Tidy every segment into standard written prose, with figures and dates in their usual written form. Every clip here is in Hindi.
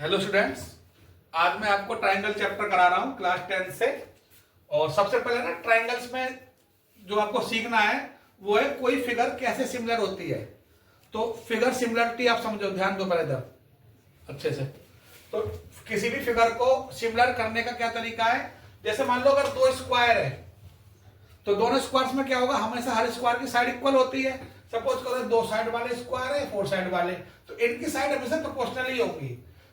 हेलो स्टूडेंट्स, आज मैं आपको ट्रायंगल चैप्टर करा रहा हूँ क्लास 10 से। और सबसे पहले ना ट्रायंगल्स में जो आपको सीखना है वो है कोई फिगर कैसे सिमिलर होती है। तो फिगर सिमिलरिटी आप समझो, ध्यान दो पहले इधर अच्छे से। तो किसी भी फिगर को सिमिलर करने का क्या तरीका है, जैसे मान लो अगर दो स्क्वायर है तो दोनों स्क्वायर्स में क्या होगा, हमेशा हर स्क्वायर की साइड इक्वल होती है। सपोज करो दो साइड वाले स्क्वायर है, फोर साइड वाले, तो इनकी साइड हमेशा प्रोपोर्शनली होगी।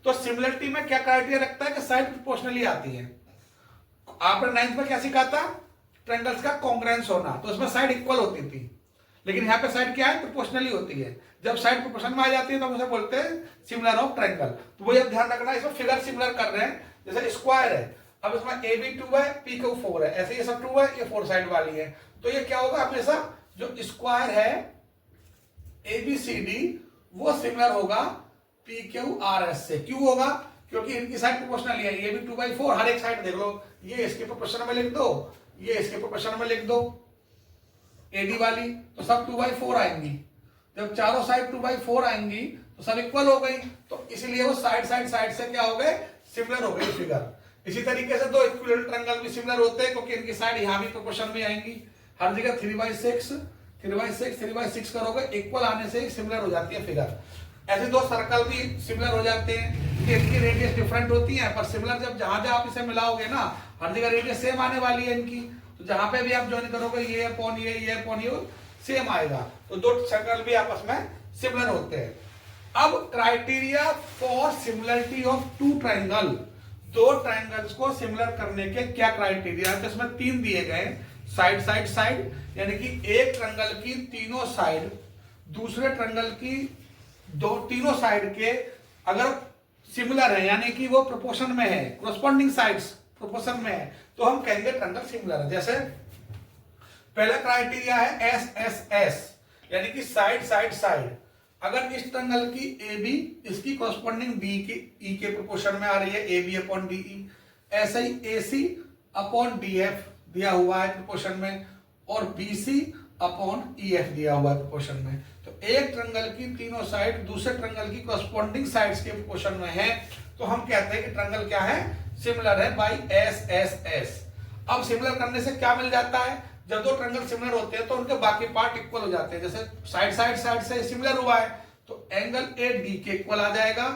तो सिमिलरिटी में क्या क्राइटेरिया रखता है कि साइड प्रोपोर्शनली आती है। आपने 9th में क्या सीखा था, ट्रायंगल्स का कॉन्ग्रुएंस होना, तो उसमें साइड इक्वल होती थी। लेकिन यहाँ पे साइड क्या है, प्रोपोर्शनली होती है। जब साइड प्रोपोर्शन में आ जाती है तो हम उसे बोलते हैं सिमिलर ऑफ ट्रायंगल। तो वही अब ध्यान रखना, इसमें फिगर सिमिलर कर रहे हैं। जैसे स्क्वायर है, अब इसमें ए बी 2 है, पी क्यू 4 है, ऐसे ये सब 2 है, ये 4 साइड वाली है। तो ये क्या होगा, हमेशा जो स्क्वायर है ए बी सी डी वो सिमिलर होगा पी क्यू आर एस से। क्यों होगा, क्योंकि इनकी साइड प्रोपोर्शनल है। ये भी 2/4, हर एक साइड देख लो, ये इसके प्रोपोर्शन में लिख दो, ये इसके प्रोपोर्शन में लिख दो एडी वाली, तो सब 2/4 आएंगी। जब चारों साइड 2/4 आएंगी तो सब इक्वल हो गई। तो इसलिए वो साइड से क्या हो गए, सिमिलर हो गई फिगर। इसी तरीके से दो इक्विलेटरल ट्रायंगल भी सिमिलर होते हैं, क्योंकि इनकी साइड यहां भी प्रोपोर्शन में आएंगी। हर जगह 3/6 करोगे, इक्वल आने से ही सिमिलर हो जाती है फिगर। ऐसे दो सर्कल भी सिमिलर हो जाते हैं कि इनकी रेडियस डिफरेंट होती है, पर सिमिलर जब जहां जहां आप इसे मिलाओगे ना, हर जगह रेडियस सेम आने वाली है इनकी। तो जहां पे भी आप ज्वाइन करोगे ये अपॉन ये सेम आएगा। तो दो सर्कल भी आपस में सिमिलर होते हैं। अब criteria for similarity of two triangle, दो ट्रायंगल्स को सिमिलर करने के क्या क्राइटेरिया है, तो इसमें 3 दिए गए। साइड, यानी कि एक ट्रायंगल की तीनों साइड दूसरे ट्रायंगल की तीनों साइड के अगर सिमिलर है, यानी कि वो प्रोपोर्शन में है, कोरस्पॉन्डिंग साइड्स प्रोपोर्शन में है, तो हम कहेंगे ट्रायंगल सिमिलर है। जैसे पहला क्राइटेरिया है एस एस एस, यानी कि साइड। अगर इस ट्रायंगल की ए बी इसकी कोरस्पॉन्डिंग बी के ई के प्रोपोर्शन में आ रही है, A B upon D E, ऐसे ही A C upon D F दिया हुआ है प्रोपोर्शन में, और B C upon E F दिया हुआ है प्रोपोर्शन में। तो एक ट्रायंगल की तीनों साइड दूसरे ट्रायंगल की कोरस्पॉन्डिंग साइड्स के प्रोपोर्शन में है, तो हम कहते हैं कि ट्रायंगल क्या है, सिमिलर है बाय एस एस एस। अब सिमिलर करने से क्या मिल जाता है, जब दो ट्रायंगल सिमिलर होते हैं तो उनके बाकी पार्ट इक्वल हो जाते हैं। जैसे साइड से सिमिलर हुआ है तो एंगल ए डी के इक्वल आ जाएगा,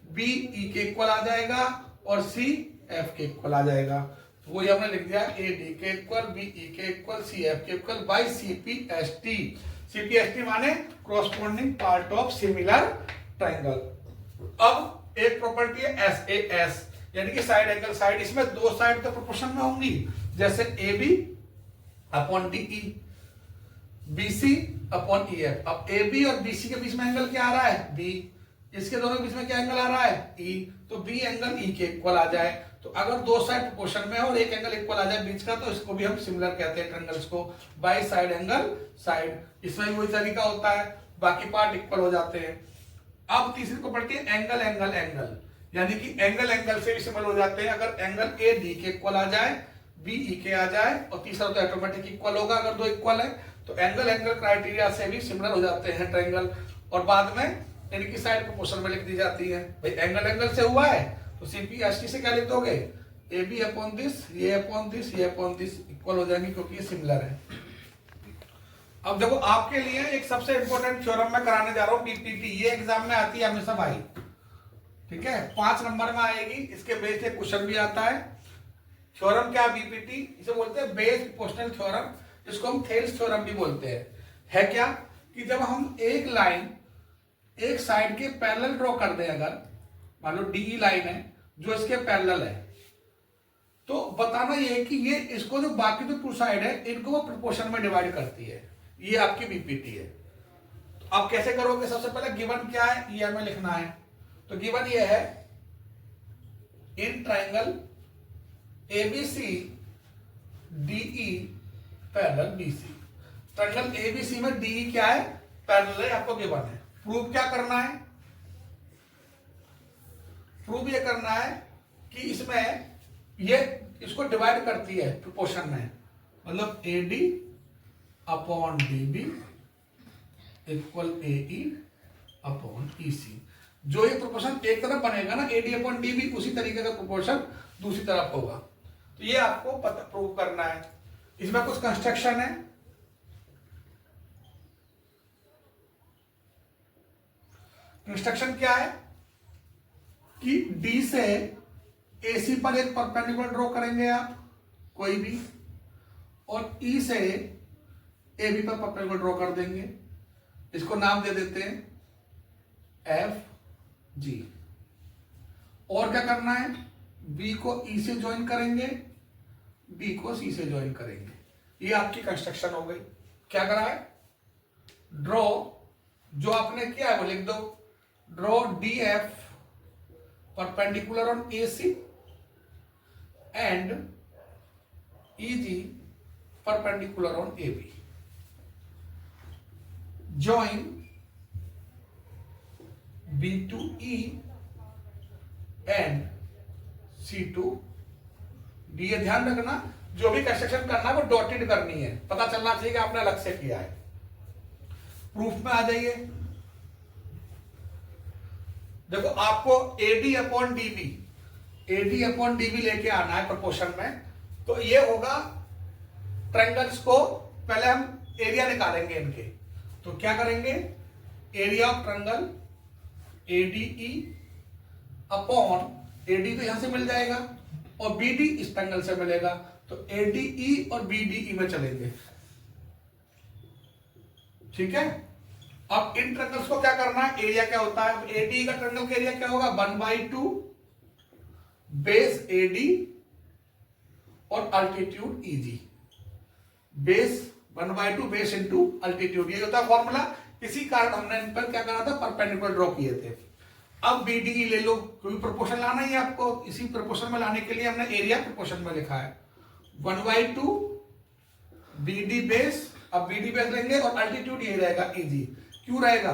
बी ई के इक्वल आ जाएगा, और सी एफ के इक्वल आ जाएगा। तो वही हमने लिख दिया, ए डी के इक्वल, बी ई के इक्वल, सी एफ के equal by C P S T. C P S T माने corresponding part of similar triangle. अब एक प्रॉपर्टी है एस ए एस, यानी कि साइड एंगल साइड, इसमें दो साइड तो प्रोपोर्शन में होंगी। जैसे A B upon D E, B C upon E F. अब ए बी और बी सी के बीच में एंगल क्या आ रहा है, बी, इसके दोनों के बीच में क्या एंगल आ रहा है, ई, तो बी एंगल ई के इक्वल आ जाए। तो अगर दो साइड प्रोपोर्शन में और एक एंगल इक्वल आ जाए बीच का, तो इसको भी हम सिमिलर कहते हैं ट्रायंगल्स को, बाय साइड एंगल साइड। इसमें वही तरीका होता है, बाकी पार्ट इक्वल हो जाते हैं। अब तीसरी प्रॉपर्टी है एंगल, यानी कि एंगल से भी सिमिलर हो जाते हैं। अगर एंगल ए डी के इक्वल आ जाए, बी ई के आ जाए, और तीसरा तो ऑटोमेटिक इक्वल होगा अगर दो इक्वल है। तो एंगल क्राइटेरिया से भी सिमिलर हो जाते हैं ट्रायंगल, और बाद में इनकी साइड प्रोपोर्शन में लिख दी जाती है। भाई एंगल से हुआ है तो सीपी एसटी से क्या लिख दोगे, ए बी अपॉन दिस, ये अपॉन दिस, ये अपॉन दिस इक्वल हो जाएंगे, क्योंकि ये सिमिलर है। अब देखो आपके लिए एक सबसे इंपॉर्टेंट थ्योरम मैं कराने जा रहा हूं, बीपीटी। ये एग्जाम में आती है हमेशा भाई, ठीक है, 5 नंबर में आएगी। इसके बेस से क्वेश्चन भी आता है। थ्योरम क्या, बीपीटी, इसे बोलते हैं बेस प्रोपोर्शनल थ्योरम, जिसको हम थेल्स थ्योरम भी बोलते हैं। है क्या कि जब हम एक लाइन एक साइड के पैरेलल ड्रॉ कर दें, अगर मान लो डी लाइन है जो इसके पैरेलल है, तो बताना ये है कि ये इसको जो बाकी जो टू साइड है इनको वो प्रोपोर्शन में डिवाइड करती है। ये आपकी बीपीटी है। तो आप कैसे करोगे, सबसे पहले गिवन क्या है ये हमें लिखना है। तो गिवन ये है, in triangle ABC DE parallel BC. Triangle ABC में डीई क्या है, पैरेलल है, आपको गिवन है। प्रूव क्या करना है, प्रूव ये करना है कि इसमें ये इसको डिवाइड करती है प्रोपोर्शन में, मतलब A D upon D B equal A E upon E C. जो ये प्रोपोर्शन एक तरफ बनेगा ना AD अपॉन DB, उसी तरीके का प्रोपोर्शन दूसरी तरफ होगा। तो ये आपको पता प्रूव करना है। इसमें कुछ कंस्ट्रक्शन है। कंस्ट्रक्शन क्या है कि D से AC पर एक परपेंडिकुलर ड्रॉ करेंगे आप कोई भी, और E से AB पर परपेंडिकुलर ड्रॉ कर देंगे। इसको नाम दे देते हैं FG। और क्या करना है, B को E से ज्वाइन करेंगे, B को C से ज्वाइन करेंगे। ये आपकी कंस्ट्रक्शन हो गई। क्या करा है, ड्रॉ जो आपने किया है वो लिख दो, draw DF perpendicular on AC and EG perpendicular on AB। join B to E and C to D। ये ध्यान रखना, जो भी कंस्ट्रक्शन करना है वो डॉटेड करनी है, पता चलना चाहिए कि आपने अलग से किया है। प्रूफ में आ जाइए। देखो आपको AD अपॉन DB लेके आना है प्रोपोर्शन में। तो ये होगा ट्रायंगल्स को, पहले हम एरिया निकालेंगे इनके। तो क्या करेंगे, area of triangle ADE upon AD तो यहां से मिल जाएगा और BD इस ट्रायंगल से मिलेगा, तो ADE और BDE में चलेंगे। ठीक है। अब इन ट्रायंगल्स को क्या करना है, एरिया क्या होता है, ADE का ट्रायंगल का एरिया क्या होगा, 1/2 बेस AD और altitude EG। Base 1/2 base into altitude, ये होता है फॉर्मूला। इसी कारण हमने इन पर क्या करा था, परपेंडिकुलर ड्रॉ किए थे। अब BDE ले लो, क्योंकि प्रोपोर्शन लाना ही है आपको। इसी प्रोपोर्शन में लाने के लिए हमने एरिया प्रोपोर्शन में लिखा है 1/2 BD बेस। अब BD बेस लेंगे और अल्टीट्यूड ये रहेगा EG। क्यों रहेगा,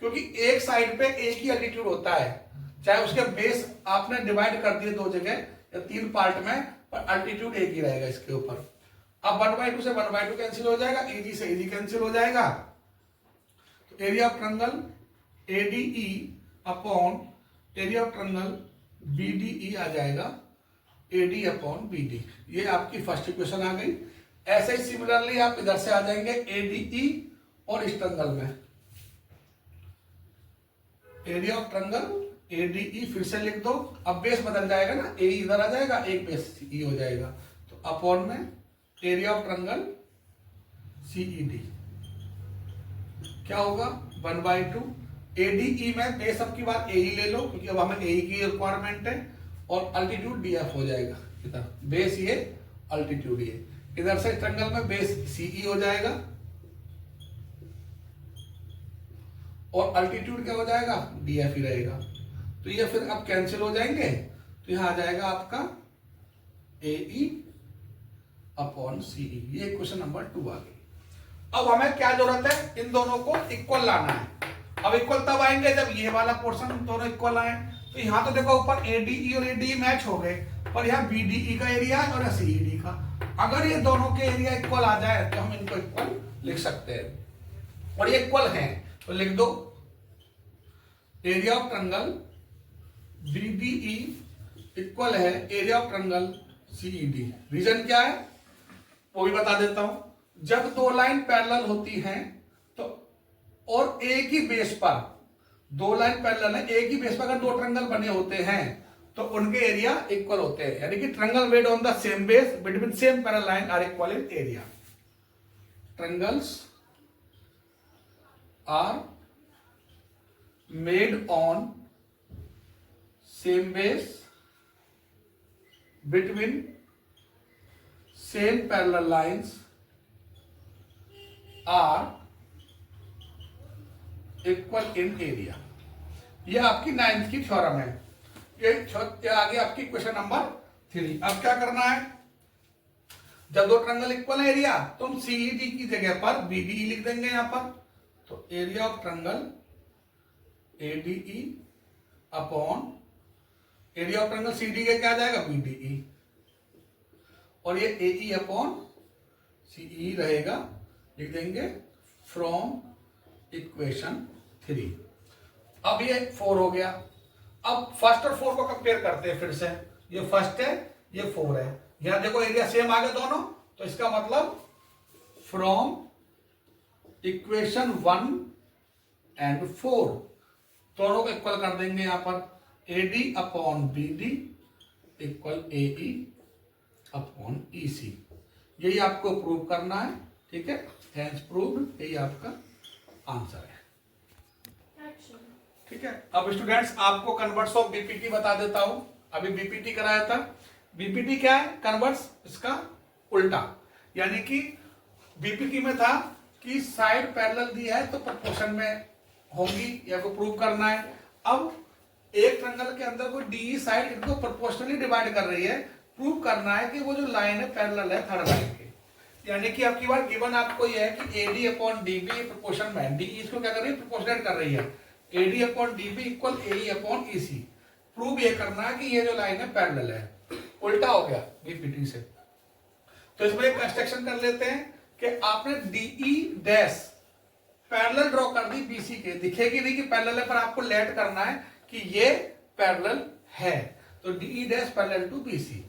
क्योंकि एक साइड पे एक ही अल्टीट्यूड होता है, चाहे उसके बेस आपने डिवाइड कर दिए 2 जगह या 3 पार्ट में, पर अल्टीट्यूड एक ही रहेगा इसके ऊपर। अब 1/2 से 1/2 कैंसिल हो जाएगा, EG से EG कैंसिल हो जाएगा। तो area of triangle ADE upon area of triangle BDE आ जाएगा AD अपॉन BD। ये आपकी फर्स्ट इक्वेशन आ गई। ऐसे ही सिमिलरली आप इधर से आ जाएंगे ADE और इस ट्रायंगल में एरिया ऑफ ट्रायंगल ADE फिर से लिख दो। अब बेस बदल जाएगा ना, AE इधर आ जाएगा, एक बेस E हो जाएगा। तो अपॉन में एरिया ऑफ ट्रायंगल CED क्या होगा, 1/2 ADE में बेस अब की बार AE ले लो, क्योंकि अब हमें AE की रिक्वायरमेंट है, और अल्टीट्यूड DF हो जाएगा। इधर बेस ये, अल्टीट्यूड ये, इधर से ट्रायंगल में बेस CE हो जाएगा और अल्टीट्यूड क्या हो जाएगा, DF ही रहेगा। तो ये फिर अब कैंसिल हो जाएंगे, तो यहां आ जाएगा आपका AE अपॉन CE। ये क्वेश्चन नंबर 2 आ गई। अब हमें क्या जरूरत है, इन दोनों को इक्वल लाना है। अब इक्वल तब आएंगे जब ये वाला पोर्शन दोनों इक्वल आए। तो यहां तो देखो ऊपर ADE और ADE मैच हो गए, पर यहाँ BDE का एरिया है और CED का। अगर ये दोनों के एरिया इक्वल आ जाए तो हम इनको इक्वल लिख सकते हैं, और ये इक्वल हैं तो लिख दो area of triangle BDE equal है area of triangle CED। Reason क्या है वो भी बता देता हूं। जब 2 लाइन पैरेलल होती हैं तो, और एक ही बेस पर 2 लाइन पैरेलल है, एक ही बेस पर अगर 2 ट्रायंगल बने होते हैं तो उनके एरिया इक्वल होते हैं। यानी कि triangle made on the same base between same parallel line are equal in area. Triangles are made on same base between same parallel lines are equal in area। ये आपकी 9th की थ्योरम है। ये आगे आपकी क्वेश्चन नंबर 3। अब क्या करना है, जब 2 ट्रायंगल इक्वल है एरिया, तो हम CED की जगह पर BDE लिख देंगे यहां पर। तो area of triangle ADE upon area of triangle CD का क्या आ जाएगा, BDE, और ये AE अपॉन CE रहेगा, लिख देंगे फ्रॉम इक्वेशन 3। अब ये 4 हो गया। अब फर्स्ट और 4 को कंपेयर करते हैं फिर से, ये फर्स्ट है ये 4 है, यहां देखो एरिया सेम आ गए दोनों, तो इसका मतलब फ्रॉम इक्वेशन 1 एंड 4 दोनों को इक्वल कर देंगे यहां पर, AD upon BD equal AE upon EC। यही आपको प्रूव करना है, ठीक है, हेंस प्रूव्ड, यही आपका आंसर है। ठीक है, अब स्टूडेंट्स आपको कन्वर्ट्स ऑफ बीपीटी बता देता हूं। अभी बीपीटी कराया था, बीपीटी क्या है, कन्वर्ट्स इसका उल्टा, यानी कि बीपीटी में था कि साइड पैरेलल दी है तो प्रोपोर्शन में होंगी, या को प्रूव करना है। अब एक ट्रायंगल के अंदर कोई डी साइड इनको प्रोपोर्शनली डिवाइड कर रही है, प्रूव करना है कि वो जो लाइन है पैरेलल है थर्ड लाइन के, यानी कि आपकी बार गिवन आपको ये है कि AD अपॉन DB प्रोपोर्शन में, DE इसको क्या कर रही है, प्रोपोर्शनेट कर रही है, AD upon DB equal AE upon EC। Prove ये करना है कि ये जो लाइन है पैरेलल है, उल्टा हो गया बीपीटी से। तो इसमें एक कंस्ट्रक्शन कर लेते हैं कि आपने DE डैश पैरेलल ड्रॉ कर दी BC के, दिखेगी नहीं कि पैरेलल है पर आपको लेट करना है कि ये पैरेलल है, तो DE dash parallel to BC।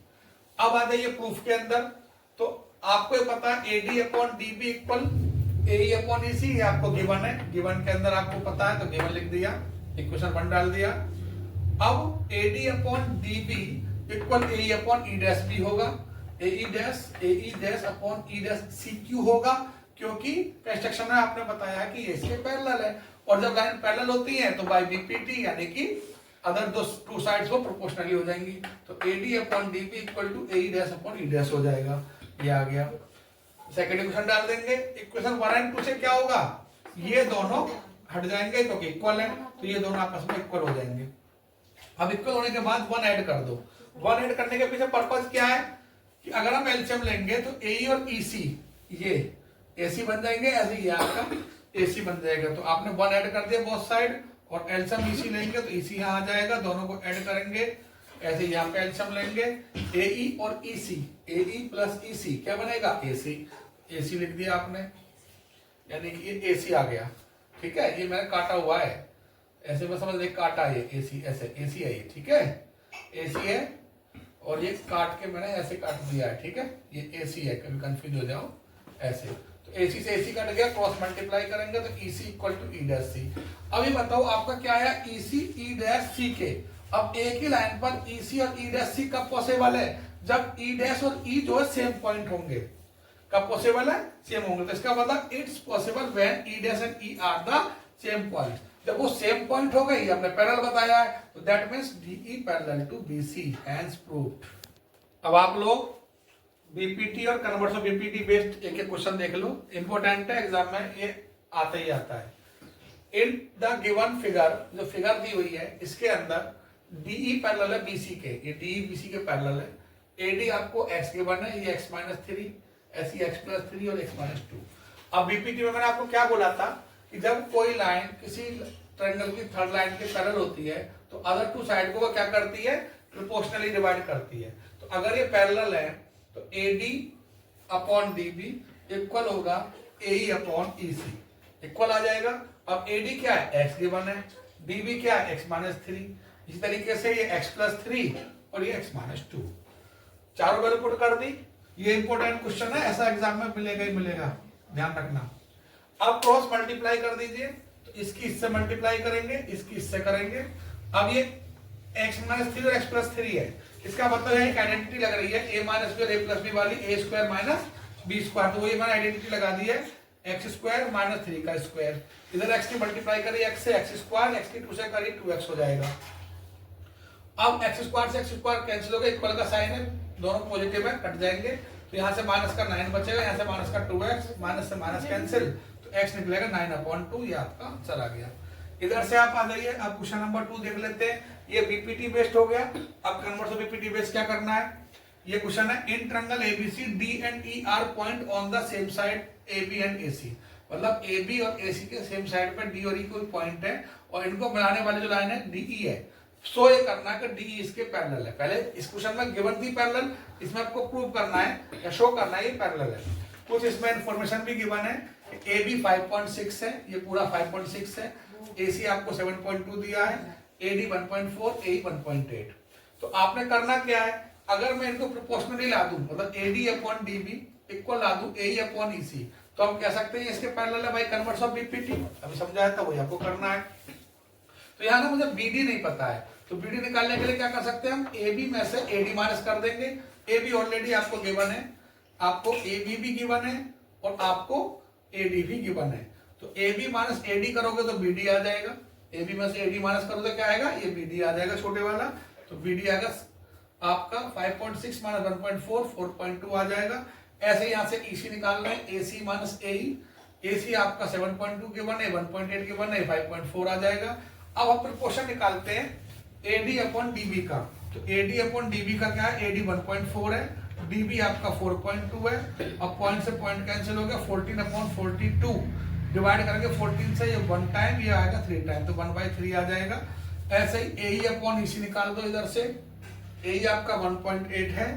अब आ जाइए प्रूफ के अंदर, तो आपको ये पता है AD upon DB equal AE upon EC, ये आपको गिवन है, गिवन के अंदर आपको पता है तो गिवन लिख दिया, इक्वेशन 1 डाल दिया। अब AD upon DB equal AE upon E dash भी होगा, AE dash upon E dash CQ होगा, क्योंकि कंस्ट्रक्शन में आपने बताया कि ये इसके पैरेलल है, और जब लाइन पैरेलल होती है तो बाय बीपीटी यानी कि अदर दो टू साइड्स वो प्रोपोर्शनली हो जाएंगी, तो AD upon DB equal to AE dash upon E dash हो जाएगा, ये आ गया। सेकंड इक्वेशन डाल देंगे, इक्वेशन 1 एंड 2 से क्या होगा, ये दोनों हट जाएंगे क्योंकि इक्वल है, तो ये दोनों आपस में इक्वल हो जाएंगे। अब इक्वल होने के बाद 1 ऐड कर दो, 1 ऐड करने के पीछे पर्पस क्या है कि अगर हम एलसीएम लेंगे तो AE और EC ये AC बन जाएंगे, ऐसे ये आपका AC बन जाएगा, तो आपने 1 ऐड कर दिया बोथ साइड, और एलसीएम EC लेंगे तो EC यहाँ आ जाएगा, दोनों को ऐड करेंगे, ऐसे यहाँ पे एलसीएम लेंगे AE और EC, AE प्लस EC क्या बनेगा, AC लिख दिया आपने, यानी कि ये AC आ गया, ठीक है, ये मैंने काटा हुआ है, ऐसे में समझ ले काटा, ये AC ऐसे AC है ये, ठीक है, AC है, और ये काट के मैंने ऐसे काट दिया है, ठीक है, ये AC है, कभी कंफ्यूज हो जाओ ऐसे, तो AC से AC कट गया, क्रॉस मल्टीप्लाई करेंगे तो EC equal to E dash C। अब ये बताओ आपका क्या है, EC E डैश C के, अब एक ही लाइन पर EC और E डैश C कब पॉसिबल है, जब E डैश और E जो है सेम पॉइंट होंगे, कब पॉसिबल है, सेम होंगे, तो इसका मतलब it's possible when E dash and E are the same point, जब वो सेम पॉइंट हो गई, हमने पैरेलल बताया है, तो that means DE parallel to BC, hence proved. अब आप लोग बीपीटी और कन्वर्ट्स ऑफ बीपीटी बेस्ड एक एक क्वेश्चन देख लो, इंपॉर्टेंट है, एग्जाम में ये आता ही आता है। इन द गिवन फिगर, जो फिगर दी हुई है इसके अंदर DE पैरेलल है BC के, ये DE BC के पैरेलल है, AD आपको x गिवन है, ये x माइनस 3, ऐसी x प्लस 3 और x माइनस 2। अब बीपीटी में मैंने आपको क्या बोला था कि जब कोई लाइन किसी ट्रायंगल की थर्ड लाइन के पैरेलल होती है तो अदर टू साइड को क्या करती है, प्रोपोर्शनली डिवाइड करती है, तो अगर ये पैरेलल है तो AD अपॉन DB इक्वल होगा AE अपॉन EC, इक्वल आ जाएगा। अब AD क्या है, x गिवन है, DB क्या है, x माइनस 3, इसी तरीके से ये x प्लस 3 और ये x माइनस 2, चारों वैल्यू पुट कर दी। ये इंपॉर्टेंट क्वेश्चन है, ऐसा एग्जाम में मिलेगा ही मिलेगा, ध्यान रखना। अब क्रॉस मल्टीप्लाई कर दीजिए, तो इसकी इससे मल्टीप्लाई करेंगे, इसकी इससे करेंगे, अब ये x माइनस 3 और x प्लस 3 है, इसका मतलब है एक आइडेंटिटी लग रही है a माइनस बी और a प्लस बी वाली, a square minus B square, तो वही मैंने आइडेंटिटी लगा दी है, x स्क्वायर माइनस 3 का स्क्वायर, इधर x की मल्टीप्लाई करिए x से, x स्क्वायर, x की 2 से करिए 2x हो जाएगा। अब x स्क्वायर से x स्क्वायर कैंसिल हो गया, इक्वल का साइन है, दोनों पॉजिटिव है, कट जाएंगे, तो यहाँ से माइनस का 9 बचेगा, यहाँ से माइनस का 2x, माइनस से माइनस कैंसिल, तो x निकलेगा 9/2, ये आपका आंसर आ गया। इधर से आप आ जाइए, अब क्वेश्चन नंबर 2 देख लेते हैं, ये बीपीटी बेस्ड हो गया। अब कन्वर्ट ऑफ बीपीटी बेस्ड क्या करना है, ये क्वेश्चन है, in triangle ABC D and E R point on the same side AB and AC, मतलब AB और AC के सेम साइड पे D और E कोई पॉइंट है, और इनको मिलाने वाली जो लाइन है DE है, सो ये करना है कि DE इसके पैरेलल है। पहले इस क्वेश्चन में गिवन थी पैरेलल, इसमें आपको प्रूव करना है या शो करना है ये पैरेलल है। कुछ इसमें इंफॉर्मेशन भी गिवन है, AB 5.6 है, ये पूरा 5.6 है, AC आपको 7.2 दिया है, AD 1.4, AE 1.8। तो आपने करना क्या है, अगर मैं इनको प्रोपोर्शनली ला दूं, मतलब AD अपॉन DB इक्वल ला दूं AE अपॉन EC, तो हम कह सकते हैं इसके पैरेलल है भाई कन्वर्स ऑफ BPT। अभी समझाया था वही आपको करना है। तो यहाँ ना मुझे BD नहीं पता है, तो BD निकालने के लिए क्या कर सकते हैं हम, AB में से AD माइनस कर देंगे। AB ऑलरेडी आपको गिवन है, आपको AB भी गिवन है और आपको AD भी गिवन है। तो AB माइनस AD करोगे तो BD आ जाएगा, AB में से AD माइनस करोगे तो क्या आएगा, ये BD आ जाएगा छोटे वाला। तो BD आएगा आपका 5.6 माइनस 1.4, 4.2 आ जाएगा। ऐसे यहाँ से EC निकाल रहे हैं, AC माइनस AE, AC आपका 7.2 के वन है, 1.8 के वन है, 5.4 आ जाएगा। अब हम प्रोपोर्शन निकालते हैं AD अपॉन DB का। तो AD अपॉन DB का क्या है, AD 1.4 है, DB आपका 4.2 है। अब पॉइंट से पॉइंट कैंसिल हो गया, 14 अपॉन 42 डिवाइड करके 14 से ये 1 टाइम, ये आएगा 3 टाइम, तो 1/3 आ जाएगा। ऐसे ही AE अपॉन EC निकाल दो इधर से, AE आपका 1.8 है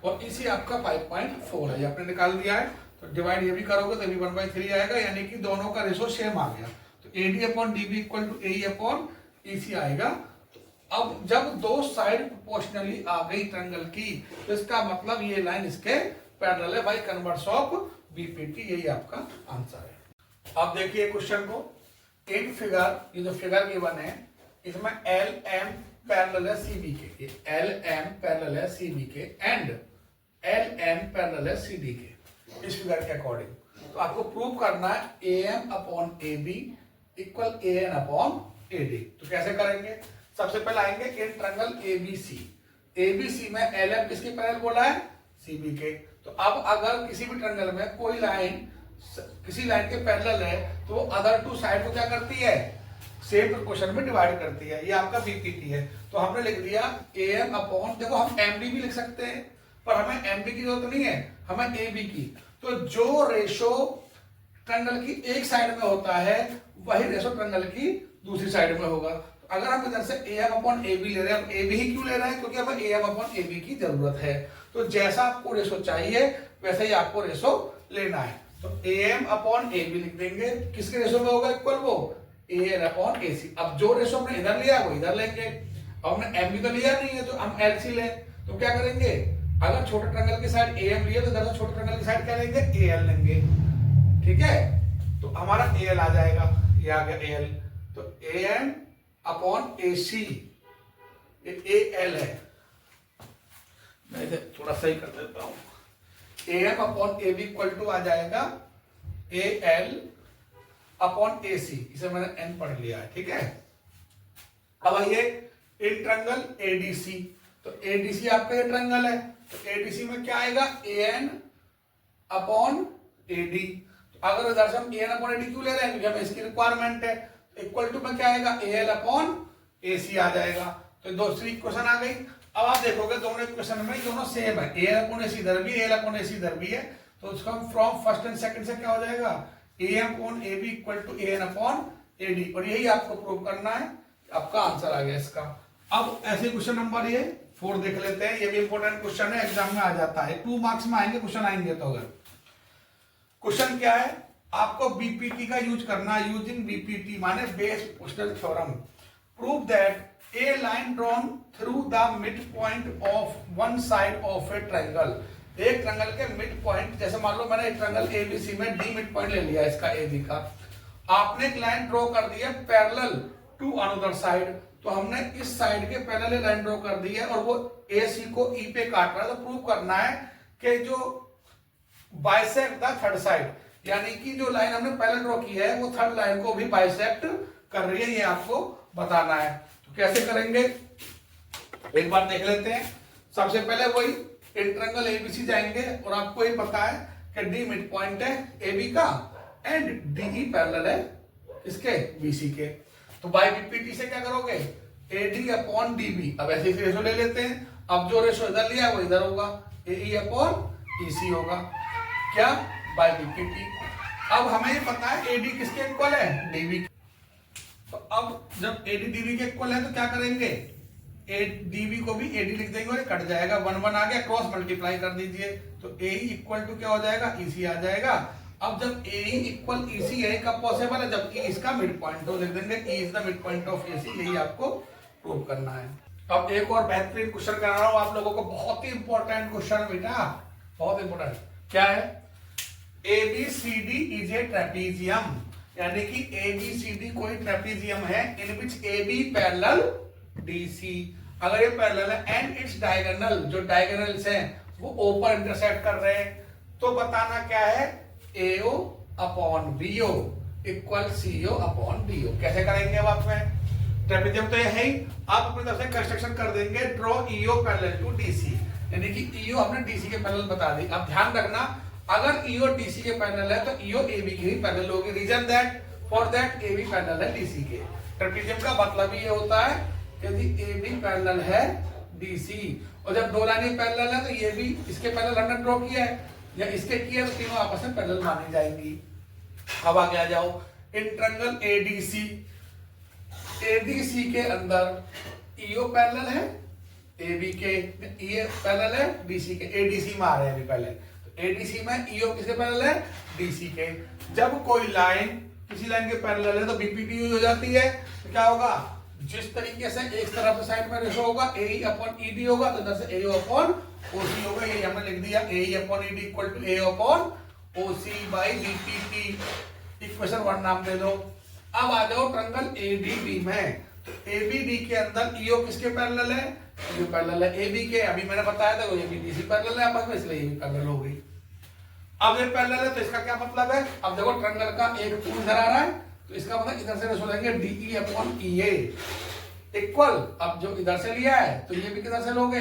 और EC आपका 5.4 है, ये आपने निकाल दिया है। तो डिवाइड ये भी करोगे तो भी 1/3 आएगा, यानी कि दोनों का रेशो सेम आ गया। तो AD upon DB equal to AE upon EC आएगा। अब जब दो साइड प्रोपोर्शनली आ गई ट्रायंगल की, तो इसका मतलब ये लाइन इसके पैरेलल है भाई कन्वर्स ऑफ BPT, यही आपका आंसर है। अब देखिए क्वेश्चन को, इन फिगर, ये जो फिगर गिवन है इसमें LM पैरेलल है CB के, LM पैरेलल है CB के एंड LN पैरेलल है CD के, इस फिगर के अकॉर्डिंग। तो आपको प्रूव करना है AM upon AB equal AN upon AD। तो कैसे करेंगे, सबसे पहले आएंगे इन ट्रायंगल ABC में LM किसके पैरेलल बोला है, CB के। तो अब अगर किसी भी ट्रायंगल में कोई लाइन किसी लाइन के पैरेलल है तो वो अदर टू साइड को क्या करती है, सेम प्रोपोर्शन में डिवाइड करती है। ये आपका BPT है। तो हमने लिख दिया AM अपॉन, देखो हम MB भी लिख सकते हैं पर हमें MB की जरूरत नहीं है, हमें AB की। तो जो रेशो ट्रायंगल की एक साइड में होता है वही रेशो ट्रायंगल की दूसरी साइड में होगा। अगर हम इधर से AM अपॉन AB ले रहे हैं, हम AB ही क्यों ले रहे हैं, क्योंकि हमें AM अपॉन AB की जरूरत है। तो जैसा आपको रेशो चाहिए वैसे ही आपको रेशो लेना है। तो AM अपॉन AB लिख देंगे, किसके रेशो में होगा इक्वल, वो AN अपॉन AC। अब जो रेशो हमने इधर लिया वो इधर लेंगे, अब हमने MB तो लिया नहीं है तो हम LC लें। तो क्या करेंगे, अगर छोटे ट्रायंगल की साइड AM लिया तो इधर से छोटे ट्रायंगल की साइड क्या लेंगे, AL लेंगे। ठीक है, तो हमारा AL आ जाएगा, ये आ गया AL। तो AN अपॉन AC, ये AL है, मैं इसे थोड़ा सही कर देता हूं। AM upon AB equal to आ जाएगा AL अपॉन AC, इसे मैंने N पढ़ लिया है। ठीक है, अब आइए इन ट्रायंगल ADC। तो ADC आपका ये ट्रायंगल है, तो ADC में क्या आएगा, AN अपॉन AD। तो अगर इधर से हम AN अपॉन AD क्यों ले रहे हैं, क्योंकि हमें इसकी रिक्वायरमेंट है। इक्वल टू में क्या आएगा, AL अपॉन AC आ जाएगा। तो दूसरी इक्वेशन आ गई। अब आप देखोगे दोनों इक्वेशन में दोनों सेम है, AL अपॉन AC इधर भी, AL अपॉन AC इधर भी है। तो उसको हम फ्रॉम फर्स्ट एंड सेकंड से क्या हो जाएगा, AM upon AB equal to AN upon AD, और यही आपको प्रूव करना है। आपका आंसर आ गया इसका। अब ऐसे क्वेश्चन नंबर ये 4 देख लेते हैं, ये भी इंपॉर्टेंट क्वेश्चन है, एग्जाम में आ जाता है, 2 मार्क्स में आएंगे क्वेश्चन आएंगे। तो अगर क्वेश्चन क्या है, आपको BPT का यूज करना, यूजिंग BPT माने base proportional theorem, prove that a line drawn through the midpoint of one side of a triangle। एक ट्रायंगल के मिड पॉइंट, जैसे मान लो मैंने एक ट्रायंगल ABC में D मिड पॉइंट ले लिया इसका AB का, आपने एक लाइन ड्रॉ कर दी है पैरेलल टू अनदर साइड। तो हमने इस साइड के पैरेलल लाइन ड्रॉ कर दी है और वो AC को E पे काट रहा है। तो प्रूव करना है कि जो बाइसेक्ट द थर्ड साइड, यानी कि जो लाइन हमने पहले ड्रॉ की है वो थर्ड लाइन को भी बाइसेक्ट कर रही है, ये आपको बताना है। तो कैसे करेंगे एक बार देख लेते हैं। सबसे पहले वही इन ट्रायंगल ABC जाएंगे और आपको ये पता है कि D मिड पॉइंट है AB का एंड DE पैरेलल है इसके BC के। तो बाय BPT से क्या करोगे, AD अपॉन DB। अब ऐसे ही रेशो ले लेते हैं, अब जो रेशो इधर लिया वो इधर होगा, AE अपॉन EC होगा, क्या, बाय BPT। अब हमें ये पता है AD किसके इक्वल है, DB। तो अब जब AD DB के इक्वल है तो क्या करेंगे, DB को भी AD लिख देंगे और कट जाएगा, 1 1 आ गया, क्रॉस मल्टीप्लाई कर दीजिए। तो AE इक्वल टू क्या हो जाएगा, EC आ जाएगा। अब जब ए इक्वल ई सी है कब पॉसिबल है, जब ई इसका मिड पॉइंट हो, लिख देंगे E is the mid point of A C, यही आपको प्रूव करना है। अब एक और बेहतरीन क्वेश्चन करा रहा हूं आप लोगों को, बहुत ही इंपॉर्टेंट क्वेश्चन बेटा, बहुत इंपॉर्टेंट। क्या है? ABCD इज ए ट्रेपीजियम, यानी कि ABCD कोई ट्रेपीजियम है इन विच AB पैरेलल DC, अगर ये पैरेलल है एंड इट्स डायगोनल, जो डायगोनल्स हैं वो ऊपर इंटरसेक्ट कर रहे हैं, तो बताना क्या है, AO upon BO equal CO upon DO। कैसे करेंगे अब आप में, ट्रेपीजियम तो ये है ही, आप अपनी तरफ से कंस्ट्रक्शन कर देंगे, draw EO parallel to DC, यानी कि EO हमने DC के पैरेलल बता दी। अब ध्यान रखना, अगर EO DC के पैरेलल है तो EO AB के ही पैरेलल होगी, reason that for that AB parallel है DC के। ट्रेपीजियम का मतलब ये होता है यदि AB पैरेलल है DC, और जब दो लाइनें पैरेलल है तो ये भी इसके पैरेलल हमने ड्रॉ किया है या इसके किया, तो तीनों आपस में पैरेलल मानी जाएंगी। अब आगे आ जाओ, इन ट्रायंगल ADC के अंदर EO पैरेलल है AB के, ये पैरेलल है DC के, ADC में आ रहे हैं अभी पहले, तो ADC में EO किसके पैरेलल है, DC के। जब कोई लाइन किसी लाइन के पैरेलल है तो BPD हो जाती है, तो क्या होगा, जिस तरीके से एक तरफ साइड में रेशो होगा AE अपॉन ED होगा, तो इधर से AO अपॉन OC होगा, ये हमने लिख दिया AE upon ED equal to AO upon OC by BPD, equation 1 नाम दे दो। अब आ जाओ ट्रायंगल ADB में, तो ABD के अंदर EO किसके पैरेलल है, EO पैरेलल है AB के, अभी मैंने बताया था वो ABDC पैरेलल है आपस में, इसलिए ये भी पैरेलल हो गई। अब ये पैरेलल है तो इसका क्या मतलब है, अब देखो ट्रायंगल का एक टूल इधर आ रहा है, तो इसका मतलब इधर से रेशो लेंगे DE अपॉन EA इक्वल, अब जो इधर से लिया है तो ये भी किधर से लोगे,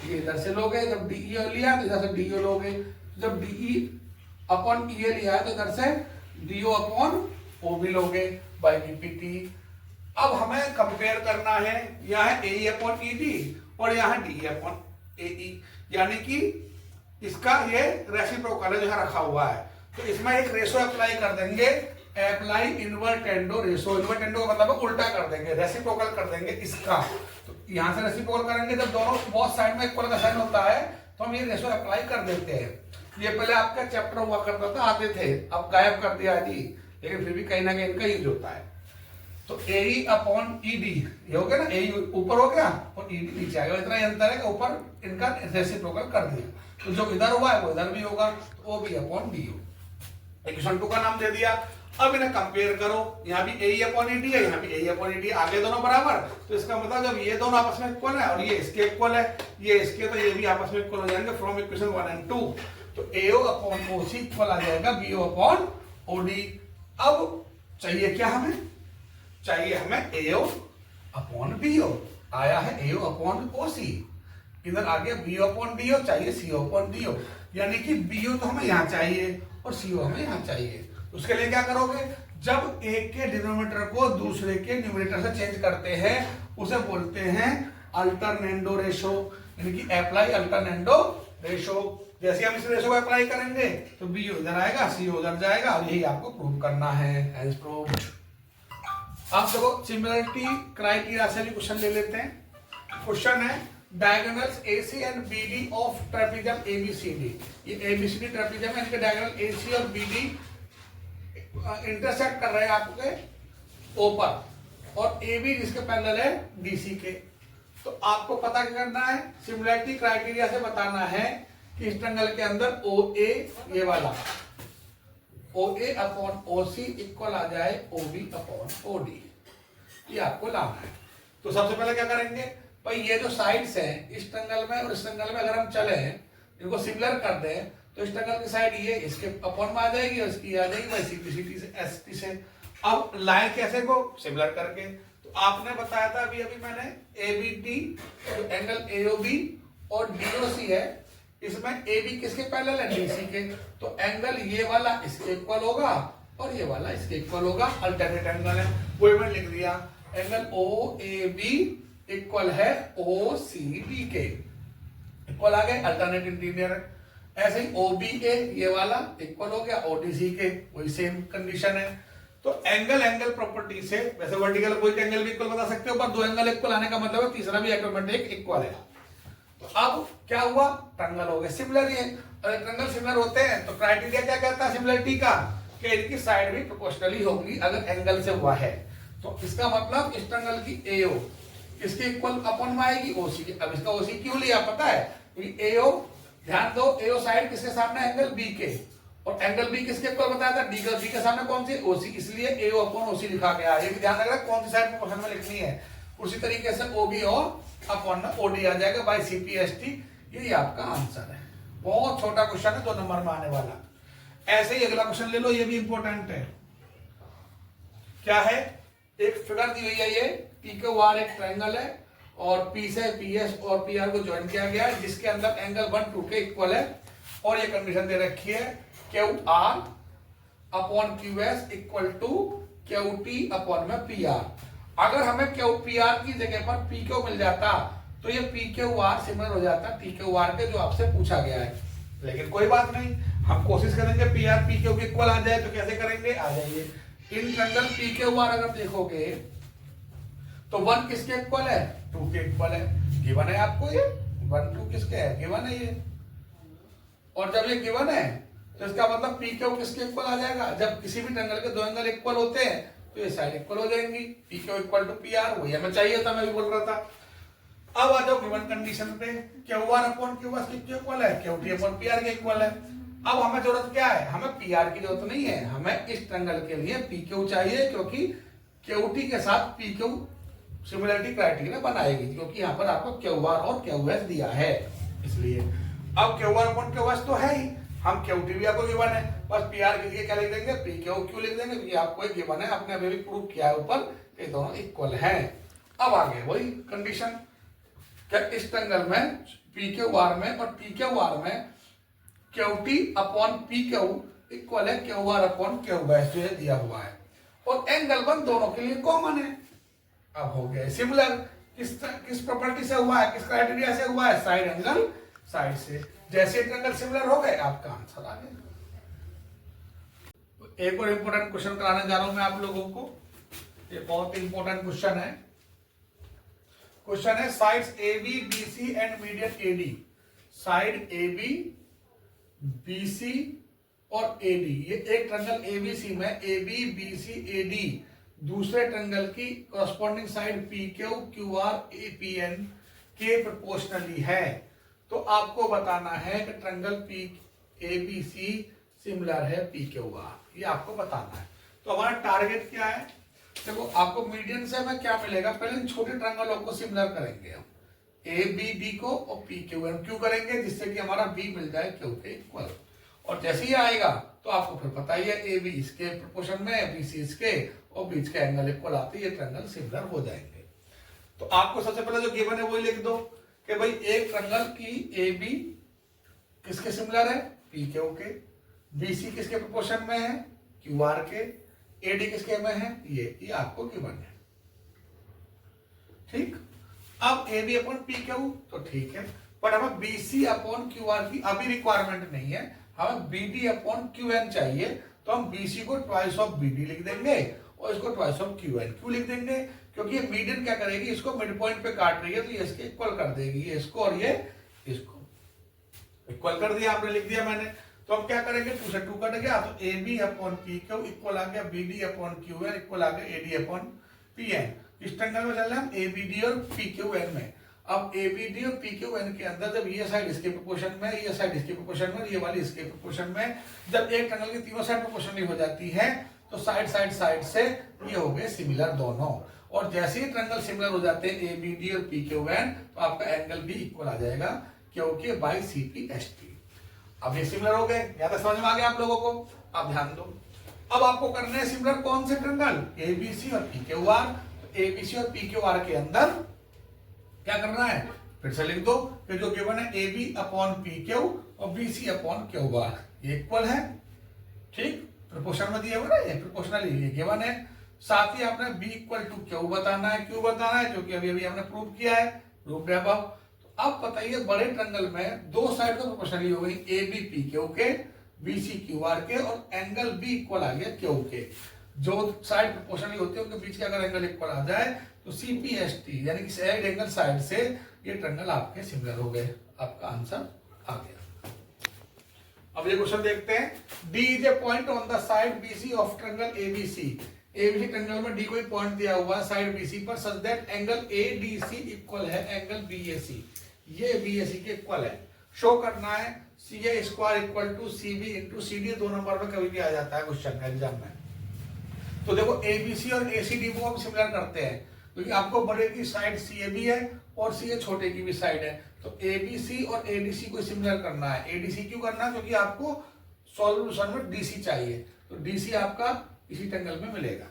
ये इधर से लोगे, जब DE लिया तो इधर से DO लोगे, जब DE अपॉन EA लिया है तो इधर से DO अपॉन OB लोगे बाई BPT। अब हमें कंपेयर करना है, यहाँ है AE अपॉन ED और यहाँ DE अपॉन AE, यानी कि इसका ये रेसिप्रोकल है जो यहाँ रखा हुआ है, तो इसमें एक रेशो अप्लाई कर देंगे, अप्लाई इनवर्टेंडो रेशो, इनवर्टेंडो का मतलब उल्टा कर देंगे, रेसिप्रोकल कर देंगे इसका, तो यहाँ से रेसिप्रोकल करेंगे, जब दोनों बहुत साइड में इक्वल का साइन होता है तो हम ये रेशो अप्लाई कर देते हैं। ये पहले आपका चैप्टर हुआ करता था, आते थे, अब गायब कर दिया जी, लेकिन फिर भी कहीं ना कहीं इनका यूज होता है। तो AE अपॉन ED ये हो गया ना, AE ऊपर हो गया और ED नीचे आ गया, इतना ही अंतर है कि ऊपर इनका रेसिप्रोकल कर दिया, तो जो इधर हुआ है वो इधर भी होगा, तो OB अपॉन DO। इक्वेशन 2 का नाम दे दिया। अब इन्हें कंपेयर करो, यहाँ भी AE अपॉन ED है, यहाँ भी AE अपॉन ED, आगे दोनों बराबर, तो इसका मतलब जब ये दोनों आपस में इक्वल है और ये इसके इक्वल है, ये इसके, तो ये भी आपस में इक्वल हो जाएंगे फ्रॉम इक्वेशन 1 and 2, तो AO अपॉन OC इक्वल आ जाएगा BO अपॉन OD। अब चाहिए क्या हमें, चाहिए हमें AO अपॉन BO, आया है AO अपॉन OC, इधर आ गया BO अपॉन DO, चाहिए CO अपॉन DO, यानी कि BO तो हमें यहाँ चाहिए और CO हमें यहाँ चाहिए। उसके लिए क्या करोगे, जब एक के डिनोमिनेटर को दूसरे के न्यूमरेटर से चेंज करते हैं उसे बोलते हैं अल्टरनेंडो रेशो, यानी कि अप्लाई अल्टरनेंडो रेशो। जैसे हम इस रेशो को अप्लाई करेंगे तो BO इधर आएगा, CO उधर जाएगा, और यही आपको प्रूव करना है, एज प्रूव्ड। आप देखो सिमिलरिटी क्राइटेरिया से भी क्वेश्चन ले लेते हैं। क्वेश्चन है diagonals AC and BD of trapezium ABCD, ये ABCD ट्रेपीजियम है, इनके डायगोनल AC और BD इंटरसेक्ट कर रहे हैं आपके ऊपर, और AB जिसके पैरेलल है DC के। तो आपको पता क्या करना है, सिमिलरिटी क्राइटेरिया से बताना है कि इस ट्रायंगल के अंदर OA ये वाला OA अपॉन OC इक्वल आ जाए OB अपॉन OD, ये आपको लाना है। तो सबसे पहले क्या करेंगे भाई, ये जो साइड्स हैं इस ट्रायंगल में और इस ट्रायंगल में अगर हम चले इनको सिमिलर कर दें तो इस ट्रायंगल की साइड ये इसके अपॉन में आ जाएगी और इसकी आ जाएगी भाई सिंप्लिसिटी से ST से। अब लाइन कैसे को सिमिलर करके, तो आपने बताया था अभी अभी मैंने ABD जो एंगल AOB और DOC है, इसमें AB किसके पैरेलल है, DC के, तो एंगल ये वाला इसके इक्वल होगा और ये वाला इसके इक्वल होगा, अल्टरनेट एंगल है, वो मैंने लिख दिया, एंगल OAB इक्वल है OCD के, इक्वल आ गए, अल्टरनेट इंटीरियर। ऐसे ही OBA ये वाला इक्वल हो गया ODC के, वही सेम कंडीशन है। तो एंगल एंगल प्रॉपर्टी से, वैसे वर्टिकल कोई एंगल भी इक्वल बता सकते हो, पर दो एंगल इक्वल आने का मतलब है तीसरा भी ऑटोमेटिक इक्वल है। तो अब क्या हुआ, ट्रायंगल हो गए सिमिलर। ये अगर ट्रायंगल सिमिलर होते हैं तो क्राइटेरिया क्या कहता है सिमिलरिटी का, कि इनकी साइड भी प्रोपोर्शनली होगी अगर एंगल से हुआ है। तो इसका मतलब इस ट्रायंगल की एओ किसके इक्वल अपॉन में आएगी, ओसी की। अब इसका ओसी क्यों लिया पता है, क्योंकि एओ, ध्यान दो, एओ साइड किसके सामने, एंगल बी के, और एंगल बी किसके इक्वल बताया था, डी के सामने कौन सी, ओसी, इसलिए एओ अपॉन ओसी लिखा गया। ये भी ध्यान रखना कौन सी साइड प्रोपोर्शन में लिखनी है। उसी तरीके से ओबी और अपॉन में ओडी आ जाएगा बाय सीपीएसटी। ये आपका आंसर है। बहुत छोटा क्वेश्चन है, 2 नंबर में आने वाला। ऐसे ही अगला क्वेश्चन ले लो, ये भी इंपॉर्टेंट है। क्या है, एक फिगर दी हुई है, ये पी क्यू आर एक ट्रायंगल है और पी से पीएस और पीआर को ज्वाइन किया गया है, जिसके अंदर एंगल 1 2 के इक्वल है, और ये कंडीशन दे रखी है Q R upon Q S equal to Q T upon में पी आर। अगर हमें क्यू पी आर की जगह पर पी क्यू मिल जाता तो ये पी क्यू आर सिमिलर हो जाता पी क्यू आर के, जो आपसे पूछा गया है। लेकिन कोई बात नहीं, हम कोशिश करेंगे पी आर पी क्यू के इक्वल आ जाए। तो कैसे करेंगे, आ जाइए। In triangle P Q are अगर देखोगे तो 1 किसके इक्वल है, 2 के इक्वल है। गिवन है आपको, ये 1 2 किसके है, गिवन है ये। और जब ये गिवन है तो इसका मतलब पी क्यू किसके इक्वल आ जाएगा, जब किसी भी ट्रायंगल के 2 एंगल इक्वल होते हैं तो ये साइड इक्वल हो जाएंगी, P Q equal to P R. वही हमें चाहिए था, मैं भी बोल रहा था। अब आ जाओ गिवन कंडीशन पे, Q R upon Q S किसके इक्वल है, Q T upon P R के इक्वल है। अब हमें जरूरत क्या है, हमें पी आर की जरूरत नहीं है, हमें इस ट्रायंगल के लिए पी क्यू चाहिए, क्योंकि क्यू टी के साथ पी क्यू सिमिलरिटी क्राइटेरिया बनाएगी, क्योंकि यहाँ पर आपको क्यू आर और क्यू एस दिया है इसलिए। अब Q R upon Q S तो है ही, हम क्यू टी भी आपको गिवन है, बस पी आर के लिए क्या लिख देंगे, पी क्यू क्यू लिख देंगे, क्योंकि आपको एक गिवन है, आपने अभी भी प्रूव किया है ऊपर, ये दोनों इक्वल हैं। अब आगे वही कंडीशन, क्या इस ट्रायंगल में पी क्यू आर में और पी क्यू आर में Q T upon P Q equal है Q R upon Q S, जो दिया हुआ है, और एंगल 1 दोनों के लिए कॉमन है। अब हो गए सिमिलर। किस प्रॉपर्टी से हुआ है, किस क्राइटेरिया से हुआ है, साइड एंगल साइड से। जैसे ट्रायंगल सिमिलर हो गए, आपका आंसर आ गया। एक और इंपॉर्टेंट क्वेश्चन कराने जा रहा हूं मैं आप लोगों को, ये बहुत इंपॉर्टेंट क्वेश्चन है। क्वेश्चन है sides A B B C and median A D. Side A B B C और ए डी, ये एक ट्रायंगल ए बी सी में A B B C A D दूसरे ट्रायंगल की corresponding side P Q Q R A P N के प्रोपोर्शनली है। तो आपको बताना है कि triangle P A B C similar है पी क्यू आर, ये आपको बताना है। तो हमारा टारगेट क्या है, देखो आपको मीडियन से हमें क्या मिलेगा, पहले इन छोटे ट्रायंगलों को सिमिलर करेंगे हम, ए बी डी को और पी क्यू एन क्यू करेंगे, जिससे कि हमारा बी मिल जाए क्यू के इक्वल। और जैसे ही आएगा तो आपको फिर पता ही है ए बी इसके प्रोपोर्शन में, बी सी इसके, और बीच के एंगल इक्वल आते, ये ट्रायंगल सिमिलर हो जाएंगे। तो आपको सबसे पहले जो गिवन है वही लिख दो कि भाई एक ट्रायंगल की ए बी किसके सिमिलर है, पी क्यू के, बी सी किसके प्रोपोर्शन में है, क्यू आर के, ए डी किसके में है, ये आपको गिवन है। ठीक, अब A B upon P Q तो ठीक है, पर हमें B C upon Q R की अभी रिक्वायरमेंट नहीं है, हमें B D upon Q N चाहिए। तो हम बी सी को ट्वाइस ऑफ बी डी लिख देंगे और इसको ट्वाइस ऑफ क्यू एन क्यों लिख देंगे, क्योंकि ये मीडियन क्या करेगी, इसको मिड पॉइंट पे काट रही है, तो ये इसके इक्वल कर देगी, ये इसको और ये इसको इक्वल कर दिया, आपने लिख दिया मैंने। तो हम क्या करेंगे, 2 से 2 कट गया, तो A B upon P Q equal आ गया B D upon Q N equal आ गया A D upon P N. इस ट्रायंगल में चल रहे हैं हम ए बी डी और पी क्यू एन में। अब ए बी डी और पी क्यू एन के अंदर जब ये साइड इसके प्रोपोर्शन में, ये साइड इसके प्रोपोर्शन में, ये वाली इसके प्रोपोर्शन में, जब एक ट्रायंगल की तीनों साइड प्रोपोर्शनली हो जाती है तो साइड साइड साइड से ये हो गए सिमिलर दोनों। और जैसे ही ट्रायंगल सिमिलर हो जाते हैं ए बी डी और पी क्यू एन, तो आपका एंगल भी इक्वल आ जाएगा क्योंकि by C P S T. अब ये सिमिलर हो गए, या तो समझ में आ गया आप लोगों को। अब ध्यान दो, अब आपको करने हैं सिमिलर कौन से ट्रायंगल, ए बी सी और पी क्यू आर। तो ए बी सी और पी क्यू आर के अंदर क्या करना है, फिर से लिख दो कि जो गिवन है A B upon P Q और B C upon Q R, ये इक्वल है। ठीक, प्रोपोर्शन में दिया हुआ ना, ये प्रोपोर्शनली ये गिवन है। साथ ही आपने बी इक्वल टू क्यू बताना है, क्यों बताना है, क्योंकि अभी अभी हमने प्रूव किया है, प्रूव्ड है अब। तो अब बताइए बड़े ट्रायंगल में दो साइड तो प्रोपोर्शनली हो गई, ए बी पी क्यू के, बी सी क्यू आर के, और एंगल बी इक्वल आ गया क्यू के। जो साइड प्रोपोर्शनली होती है उनके बीच के अगर एंगल इक्वल आ जाए तो CPST यानी कि साइड एंगल साइड से ये ट्रायंगल आपके सिमिलर हो गए। आपका आंसर आ गया। अब ये क्वेश्चन देखते हैं। D is a point on the side BC of triangle ABC। ABC triangle में डी कोई पॉइंट दिया हुआ है साइड BC पर, such that angle ADC equal है एंगल BAC। ये BAC के इक्वल है। शो करना है CA square equal to CB into CD। 2 number में कभी भी आ जाता है क्वेश्चन एग्जाम में। तो देखो ABC और ACD को हम सिमिलर करते हैं, क्योंकि आपको बड़े की साइड CAB है और CA छोटे की भी साइड है। तो ABC और ADC को सिमिलर करना है। ADC क्यों करना है? क्योंकि आपको सॉल्यूशन में DC चाहिए, तो DC आपका इसी ट्रायंगल में मिलेगा।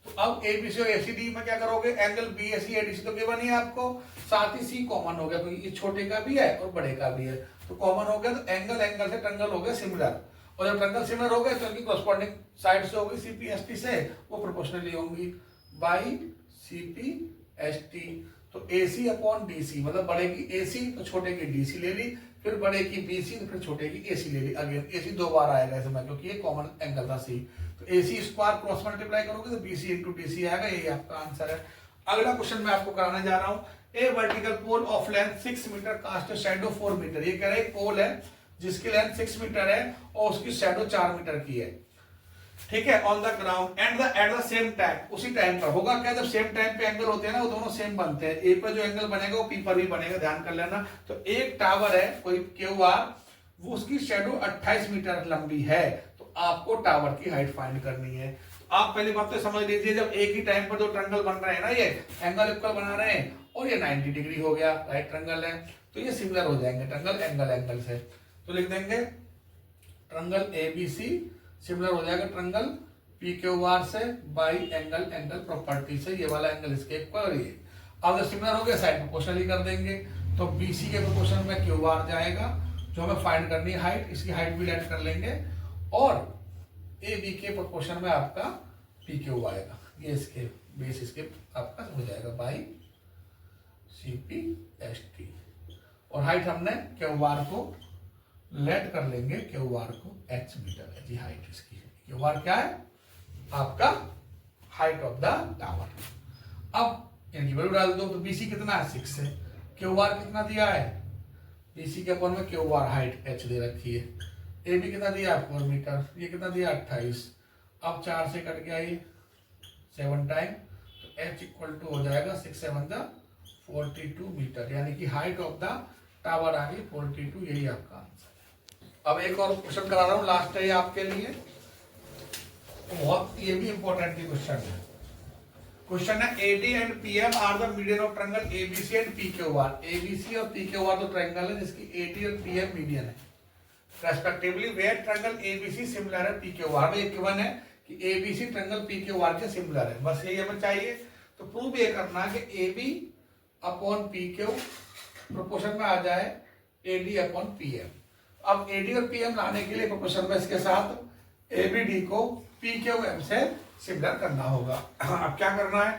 तो अब ABC और ACD में क्या करोगे? एंगल BAC ADC तो गिवन ही है आपको, साथ ही C कॉमन हो गया, क्योंकि ये छोटे का भी है और बड़े का भी है, तो कॉमन हो गया। तो एंगल एंगल से ट्रायंगल हो गया सिमिलर, और जब ट्रायंगल सिमिलर हो गए तो इनकी कॉरस्पॉन्डिंग साइड से होगी CPST से, वो प्रोपोर्शनली होंगी बाई CPST। तो AC अपॉन DC, मतलब बड़े की AC तो छोटे की DC ले ली, फिर बड़े की BC तो फिर छोटे की AC ले ली। अगेन AC 2 बार आएगा इसमें, क्योंकि ये कॉमन एंगल था C। तो AC स्क्वायर क्रॉस मल्टीप्लाई करोगे तो BC इंटू DC आएगा। यही आपका आंसर है। अगला क्वेश्चन मैं आपको कराने जा रहा हूँ। A vertical pole of length 6 metre cast shadow 4 metre. ये कह रहा है एक पोल है जिसकी लेंथ 6 मीटर है और उसकी शैडो 4 मीटर की है, ठीक है, on the ground and at the same time. उसी टाइम पर होगा क्या? जब सेम टाइम पे एंगल होते हैं ना, वो दोनों सेम बनते हैं। ए पर जो एंगल बनेगा वो पी पर भी बनेगा, ध्यान कर लेना। तो एक टावर है कोई QR, वो उसकी शैडो 28 मीटर लंबी है, तो आपको टावर की हाइट फाइंड करनी है। तो आप पहली बात तो समझ लीजिए, जब एक ही टाइम पर दो ट्रायंगल बन रहे हैं ना, ये एंगल इक्वल बना रहे हैं और ये 90 डिग्री हो गया, राइट ट्रायंगल है, तो ये सिमिलर हो जाएंगे ट्रायंगल एंगल एंगल से। तो लिख देंगे ट्रायंगल ABC सिमिलर हो जाएगा ट्रायंगल PQR से बाई एंगल एंगल प्रॉपर्टी से। ये वाला एंगल इसके इक्वल और ये। अब जब सिमिलर हो गया साइड प्रोपोर्शनली कर देंगे, तो BC के प्रोपोर्शन में QR जाएगा, जो हमें फाइंड करनी है हाइट, इसकी हाइट भी लेट कर लेंगे, और AB के प्रोपोर्शन में आपका PQ आएगा। ये इसके बेस इसके आपका हो जाएगा बाई CPST, और हाइट हमने QR को लेट कर लेंगे, QR को H मीटर है जी हाइट इसकी। QR क्या है? आपका हाइट ऑफ द टावर। अब इनकी वैल्यू डाल दो, तो BC कितना है? 6 है। QR कितना दिया है? BC के अपॉन में QR हाइट H दे रखी है। AB कितना दिया? 4 मीटर। ये कितना दिया? 28। अब 4 से कट गया ये 7 टाइम, तो H इक्वल टू हो जाएगा 6 7 42 मीटर, यानी कि हाइट ऑफ द टावर आ गई 42। यही आपका आंसर है। अब एक और क्वेश्चन करा रहा हूं, लास्ट है ये आपके लिए, बहुत ये भी इंपॉर्टेंट क्वेश्चन है। क्वेश्चन है AD and PM are the median of triangle ABC and PQR। ABC और PQR तो ट्रायंगल है जिसकी AD और PM मीडियन है respectively, where triangle ABC similar है PQR। में गिवन है कि ABC ट्रायंगल PQR के सिमिलर है, बस यही हमें चाहिए। तो प्रूव ये करना है कि AB अपॉन PQ प्रोपोर्शन में आ जाए AD अपॉन PM। अब AD और PM लाने के लिए प्रोपोर्शन में इसके साथ ABD को PQM से सिमिलर करना होगा। अब क्या करना है?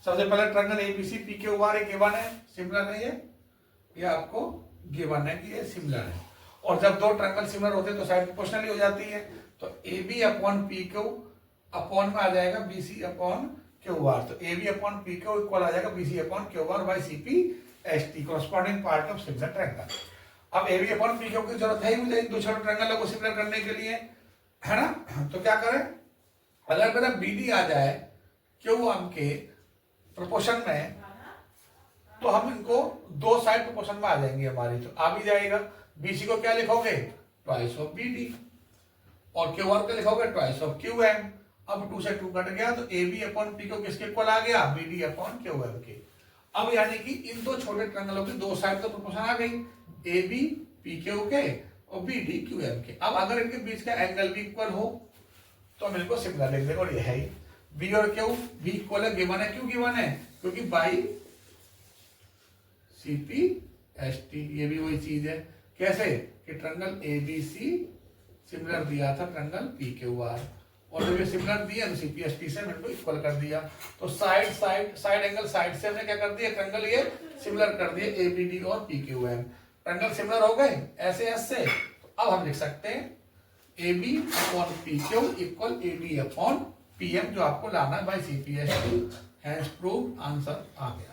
सबसे पहले ट्रायंगल ABC PQR एक गिवन है, सिमिलर है ये आपको गिवन है कि ये सिमिलर है, और जब दो ट्रायंगल सिमिलर होते हैं तो साइड प्रोपोर्शनली हो जाती है। तो AB अपॉन PQ अपॉन में आ जाएगा BC अपॉन QR। तो AB अपॉन PQ इक्वल आ जाएगा BC upon QR by CPST, corresponding part of similar triangle. अब AB अपॉन PQ की जरूरत है ही मुझे दो छोटे ट्रायंगल को सिमिलर करने के लिए, है ना। तो क्या करें? अगर मेरा BD आ जाए QM के प्रोपोर्शन में, तो हम इनको दो साइड प्रोपोर्शन में आ जाएंगे हमारी, तो आ भी जाएगा। BC को क्या लिखोगे? ट्वाइस ऑफ BD, और QR को लिखोगे ट्वाइस ऑफ QM। अब 2 से 2 कट गया, तो AB अपॉन PQ किसके इक्वल आ गया? BD अपॉन QM के। अब यानी कि इन दो छोटे ट्रायंगलों की दो साइड तो प्रोपोर्शन आ गई, AB PQ के और BD QM के। अब अगर इनके बीच का एंगल भी इक्वल हो तो हम इनको सिमिलर लिख देंगे, और ये है ही B और Q भी इक्वल है, गिवन है। क्यों गिवन है? क्योंकि बाई CPST, ये भी वही चीज है। कैसे? कि ट्रायंगल ABC सिमिलर दिया था ट्रायंगल PQR, और जब ये सिमिलर दिया तो CPST से हमने इक्वल कर दिया। तो साइड एंगल साइड से हमने क्या कर दिया? ट्रायंगल ये सिमिलर कर दिया ABD और PQM। ट्रायंगल सिमिलर हो गए ऐसे ऐसे। तो अब हम लिख सकते हैं AB upon PQ equal AD upon PM, जो आपको लाना है by CPST। Has proved answer आ गया।